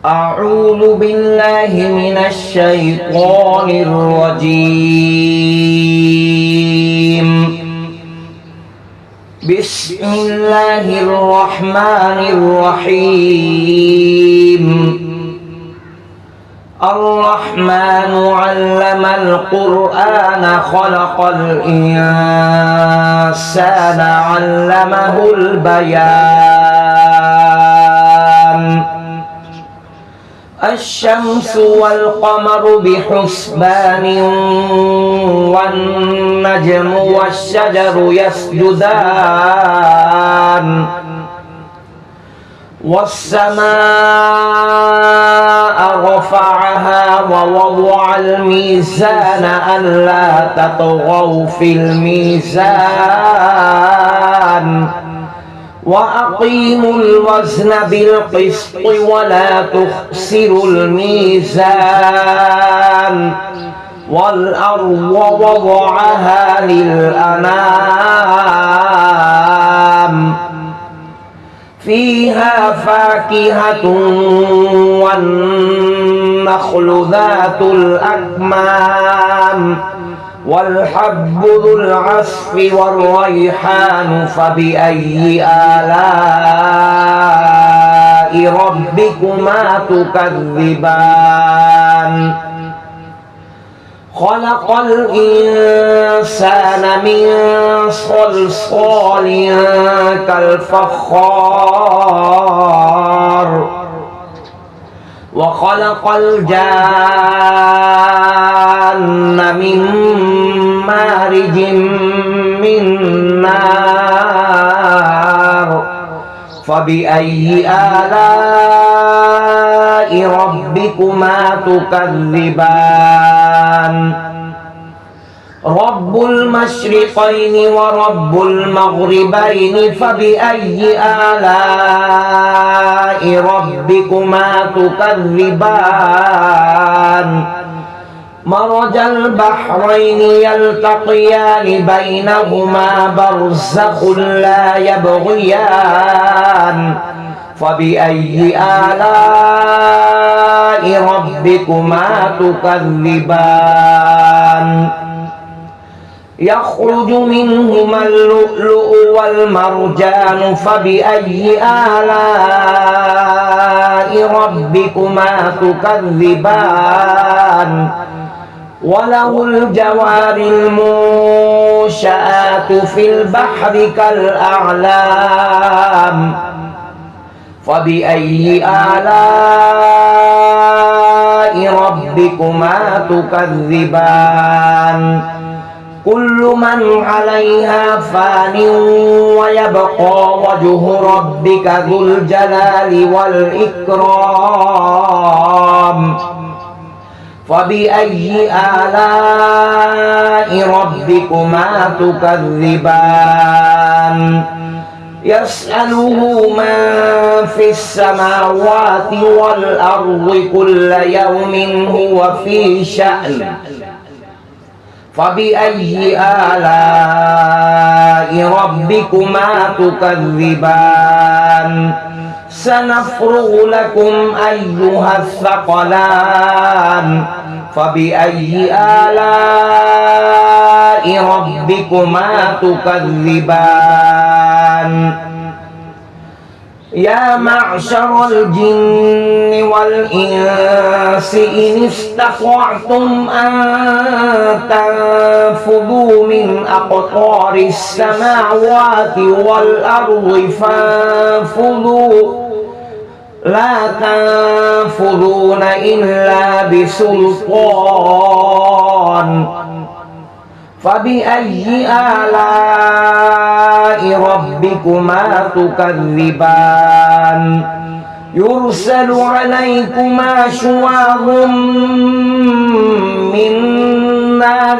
أعوذ بالله من الشيطان الرجيم. بسم الله الرحمن الرحيم. الرحمن علم القرآن خلق الإنسان علمه البيان. الشمس والقمر بحسبان والنجم والشجر يسجدان والسماء رفعها ووضع الميزان ألا تطغوا في الميزان وأقيموا الوزن بالقسط ولا تخسروا الميزان والأرض وضعها للأنام فيها فاكهة والنخل ذات الأكمام والحب ذو العصف والريحان فبأي آلاء ربكما تكذبان خلق الإنسان من صلصال كالفخار وخلق الجان من مارج من نار فبأي آلاء ربكما تكذبان رب المشرقين ورب المغربين فبأي آلاء ربكما تكذبان مرج البحرين يلتقيان بينهما برزخ لا يبغيان فبأي آلاء ربكما تكذبان يخرج منهما اللؤلؤ والمرجان فبأي آلاء ربكما تكذبان وله الجوار المنشآت في البحر كالأعلام فبأي آلاء ربكما تكذبان كل من عليها فان ويبقى وجه ربك ذو الجلال والإكرام فبأي آلاء ربكما تكذبان يسأله من في السماوات والأرض كل يوم هو في شأن فبأي آلاء ربكما تكذبان سنفرغ لكم أيها الثقلان فبأي آلاء ربكما تكذبان يا معشر الجن والإنس إن استطعتم أن تنفذوا من أقطار السماوات والأرض فانفذوا لا تنفذون إلا بسلطان فبأي آلاء ربكما تكذبان يرسل عليكما شواظ من نار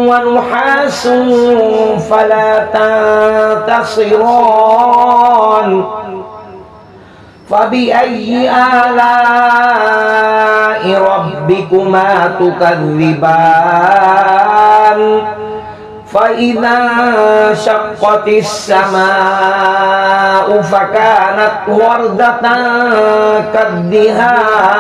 ونحاس فلا تنتصران فبأي آلاء ربكما تكذبان فإذا انشقت السماء فكانت وردة كالدهان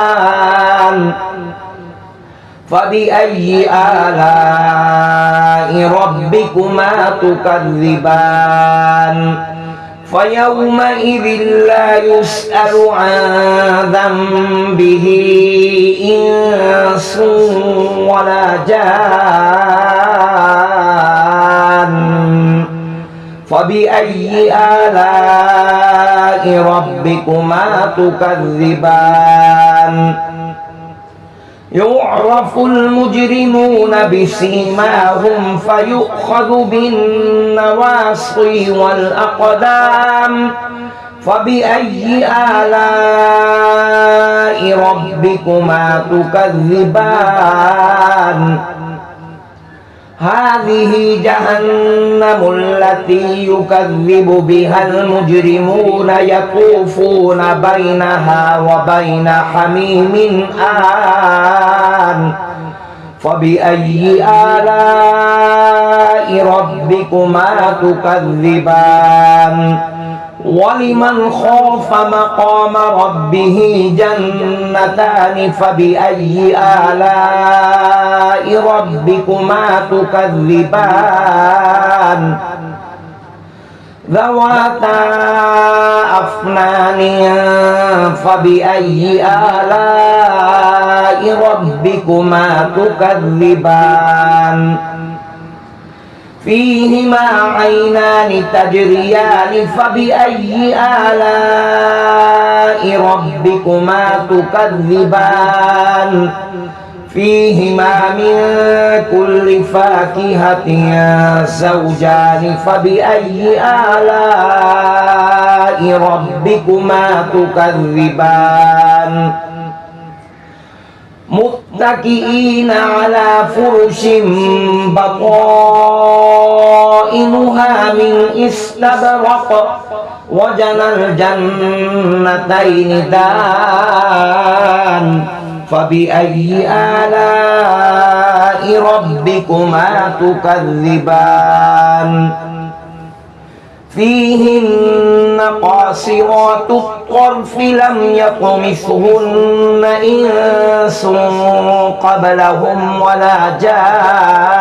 فبأي آلاء ربكما تكذبان فيومئذ لا يسأل عن ذنبه إنس ولا جان فبأي آلاء ربكما تكذبان يعرف المجرمون بسيماهم فيؤخذ بالنواصي والأقدام فبأي آلاء ربكما تكذبان هذه جهنم التي يكذب بها المجرمون يطوفون بينها وبين حميم آن فبأي آلاء ربكما تكذبان ولمن خاف مقام ربه جنتان فبأي آلاء ربكما تكذبان ذواتا أفنان فبأي آلاء ربكما تكذبان فيهما عينان تجريان فبأي آلاء ربكما تكذبان فيهما من كل فاكهة زوجان فبأي آلاء ربكما تكذبان متكئين على فرش بطائنها من استبرق وجنى الجنتين دان فبأي آلاء ربكما تكذبان فيهن قاصرات الطرف لم يطمثهن إنس قبلهم ولا جان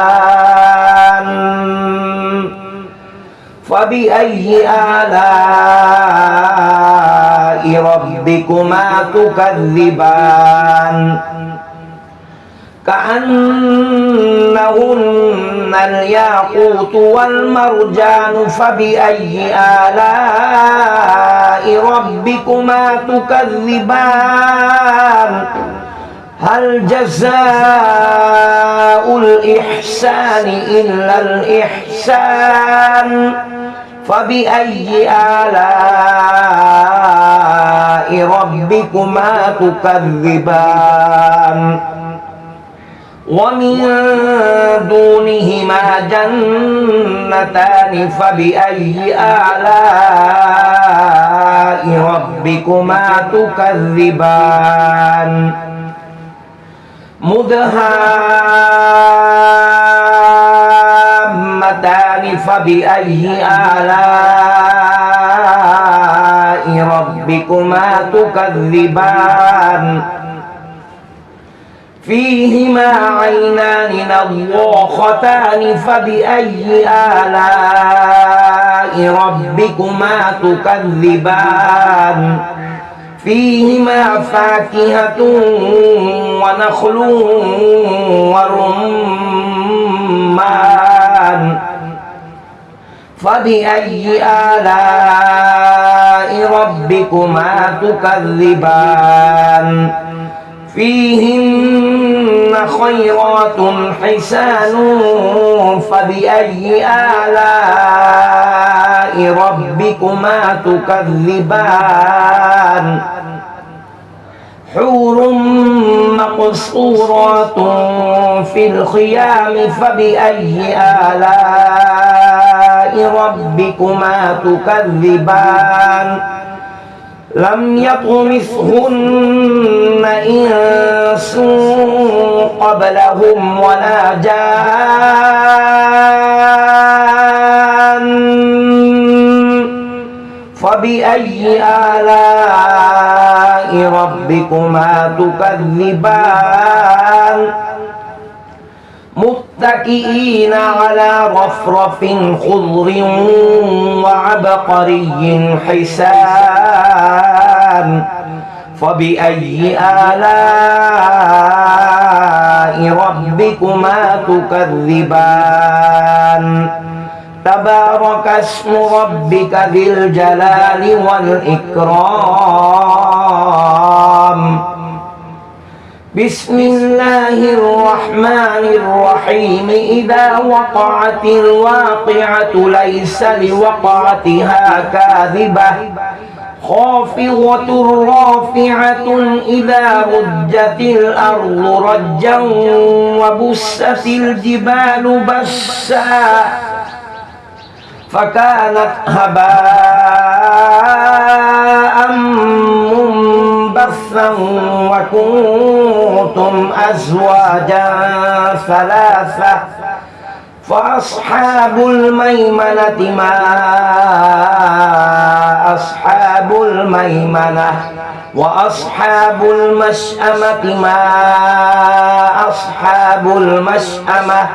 فبأي آلاء ربكما تكذبان كأنهن الياقوت والمرجان فبأي آلاء ربكما تكذبان هل جزاء الإحسان إلا الإحسان فبأي آلاء ربكما تكذبان ومن دونهما جنتان فبأي آلاء ربكما تكذبان مدهامتان فبأي آلاء ربكما تكذبان فيهما عينان نضاختان فبأي آلاء ربكما تكذبان فيهما فاكهة ونخل ورمان فبأي آلاء ربكما تكذبان فيهن خيرات حسان فبأي آلاء ربكما تكذبان حور مقصورات في الخيام فبأي آلاء ربكما تكذبان لم يطمثهن إنس قبلهم ولا جان ربكما تكذبان متكئين على رفرف خضر وعبقري حسان فبأي آلاء ربكما تكذبان تبارك اسم ربك ذي الجلال والإكرام بسم الله الرحمن الرحيم إذا وقعت الواقعة ليس لوقعتها كاذبة خافضة رافعة إذا رجت الأرض رجا وبست الجبال بسا فكانت هباء منبثا وكنتم أزواجا ثلاثة فأصحاب الميمنة ما أصحاب الميمنة وأصحاب المشأمة ما أصحاب المشأمة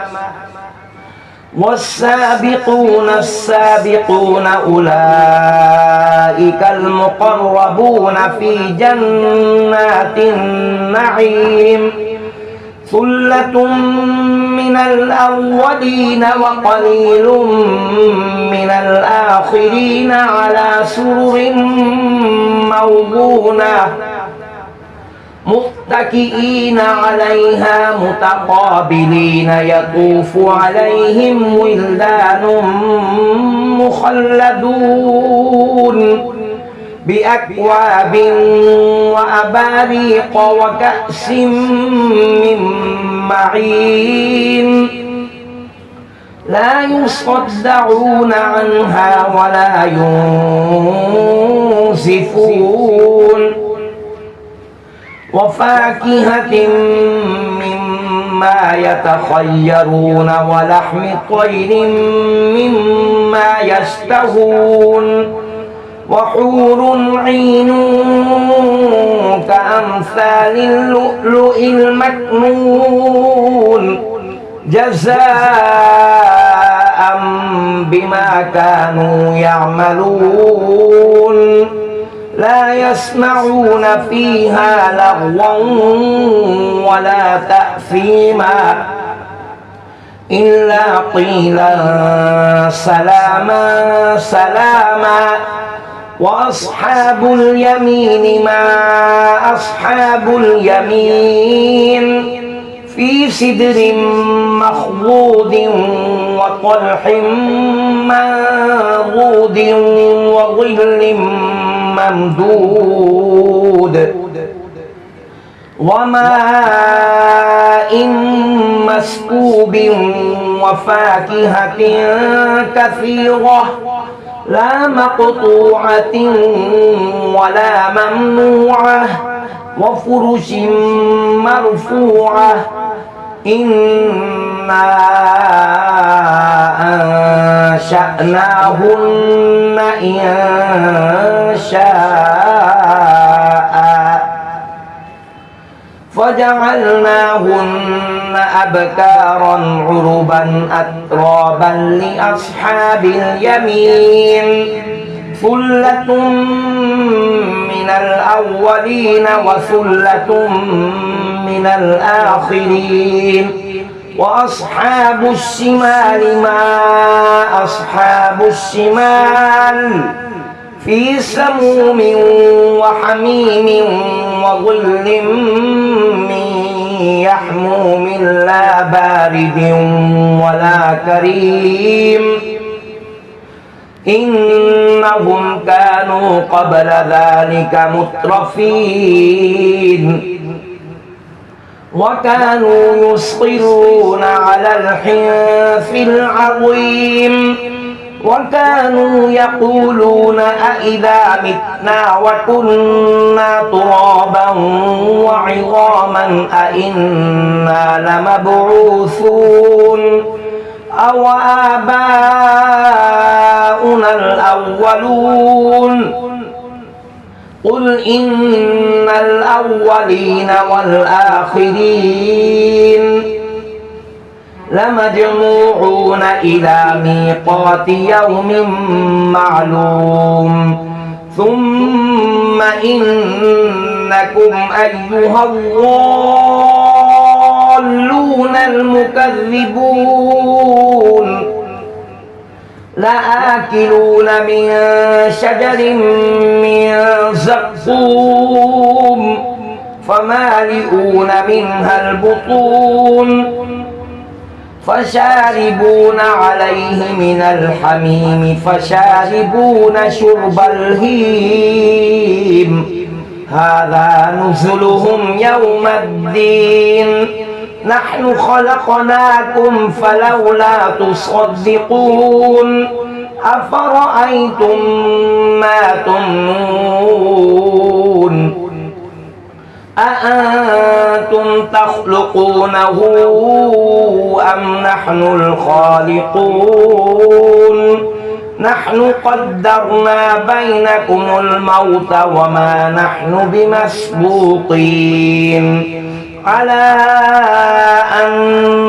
والسابقون السابقون أولئك المقربون في جنات النعيم ثلة من الأولين وقليل من الآخرين على سرر موضونة متكئين عليها متقابلين يطوف عليهم ولدان مخلدون بأكواب وأباريق وكأس من معين لا يصدعون عنها ولا ينزفون وفاكهة مما يتخيرون ولحم طير مما يشتهون وحور عين كأمثال اللؤلؤ المكنون جزاء بما كانوا يعملون لا يسمعون فيها لغوا ولا تأثيما إلا قيلا سلاما سلاما وأصحاب اليمين ما أصحاب اليمين في سدر مخضود وطلح منضود وظل ممدود وماء مسكوب وفاكهة كثيرة لا مقطوعة ولا ممنوعة وفرش مرفوعة إنا أنشأناهن إنشاء فجعلناهن أبكارا عربا أترابا لأصحاب اليمين ثلة من الأولين وثلة من الآخرين وأصحاب الشمال ما أصحاب الشمال في سموم وحميم وظل من يحموم لا بارد ولا كريم إنهم كانوا قبل ذلك مترفين وكانوا يصرون على الحنث العظيم وكانوا يقولون أإذا متنا وكنا ترابا وعظاما أإنا لمبعوثون أو آباؤنا الأولون قل إن الأولين والآخرين لمجموعون إلى ميقات يوم معلوم ثم إنكم أيها الضالون المكذبون لآكلون من شجر من زقوم فمالئون منها البطون فشاربون عليه من الحميم فشاربون شرب الهيم هذا نزلهم يوم الدين نحن خلقناكم فلولا تصدقون أفرأيتم ما تمنون أأنتم تخلقونه أم نحن الخالقون نحن قدرنا بينكم الموت وما نحن بمسبوقين على أن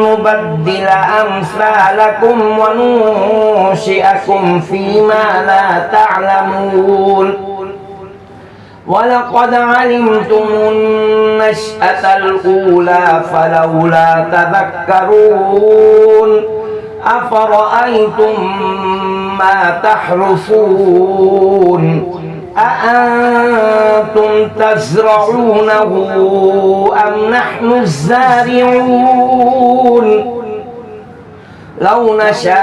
نبدل أمثالكم وننشئكم فيما لا تعلمون ولقد علمتم النشأة الأولى فلولا تذكرون أفرأيتم ما تحرثون أأنتم تزرعونه أم نحن الزارعون لو نشاء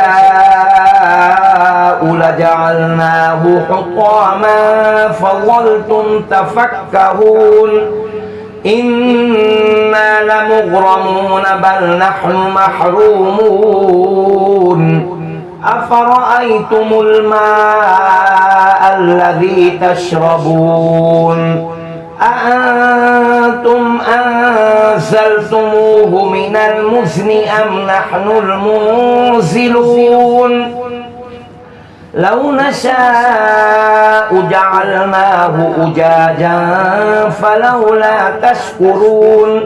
لجعلناه حطاما فظلتم تفكهون إنا لمغرمون بل نحن محرومون أفرأيتم الماء الذي تشربون أأنتم أنزلتموه من المزن أم نحن المنزلون لو نشاء جعلناه أجاجا فلولا تشكرون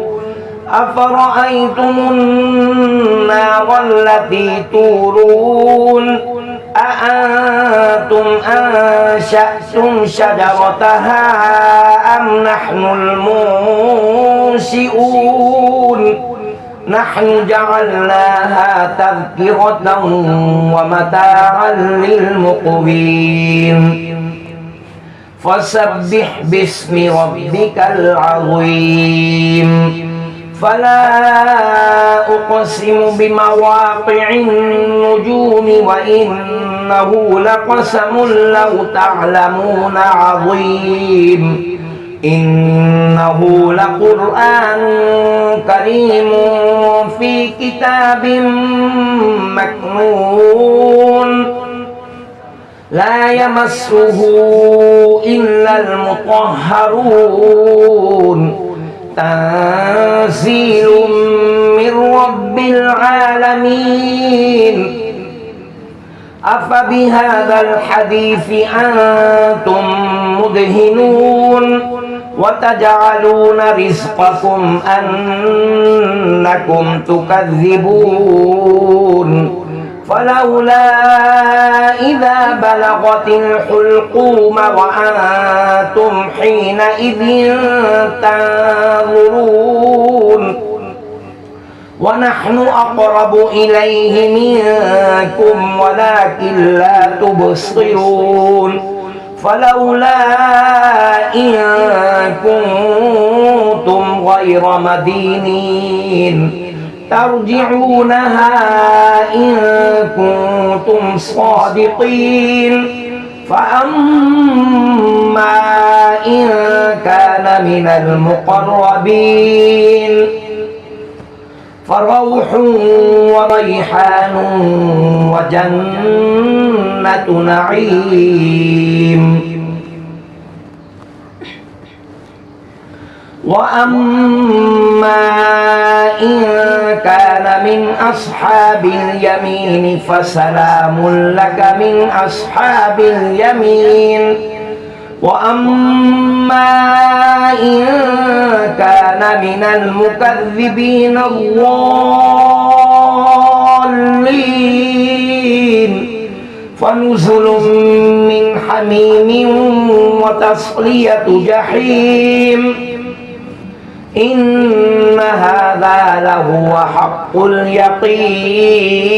أفرأيتم النار التي تورون أأنتم أنشأتم شجرتها أم نحن المنشئون نحن جعلناها تذكرة ومتاعا للمقوين فسبح باسم ربك العظيم فلا أقسم بمواقع النجوم وإنه لقسم لو تعلمون عظيم إنه لقرآن كريم في كتاب مكنون لا يمسه إلا المطهرون تنزيل من رب العالمين أفبهذا الحديث أنتم مدهنون وتجعلون رزقكم أنكم تكذبون فلولا إذا بلغت الحلقوم وأنتم حينئذ تنظرون ونحن أقرب إليه منكم ولكن لا تبصرون فلولا إن كنتم غير مدينين ترجعونها إن كنتم صادقين فأما إن كان من المقربين فروح وريحان وجنة نعيم وأما إن كان من أصحاب اليمين فسلام لك من أصحاب اليمين وأما إن كان من المكذبين الضالين فنزل من حميم وتصلية جحيم إن هذا لهو حق اليقين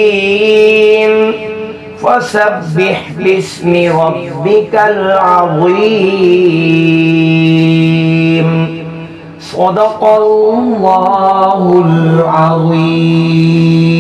فسبح باسم ربك العظيم صدق الله العظيم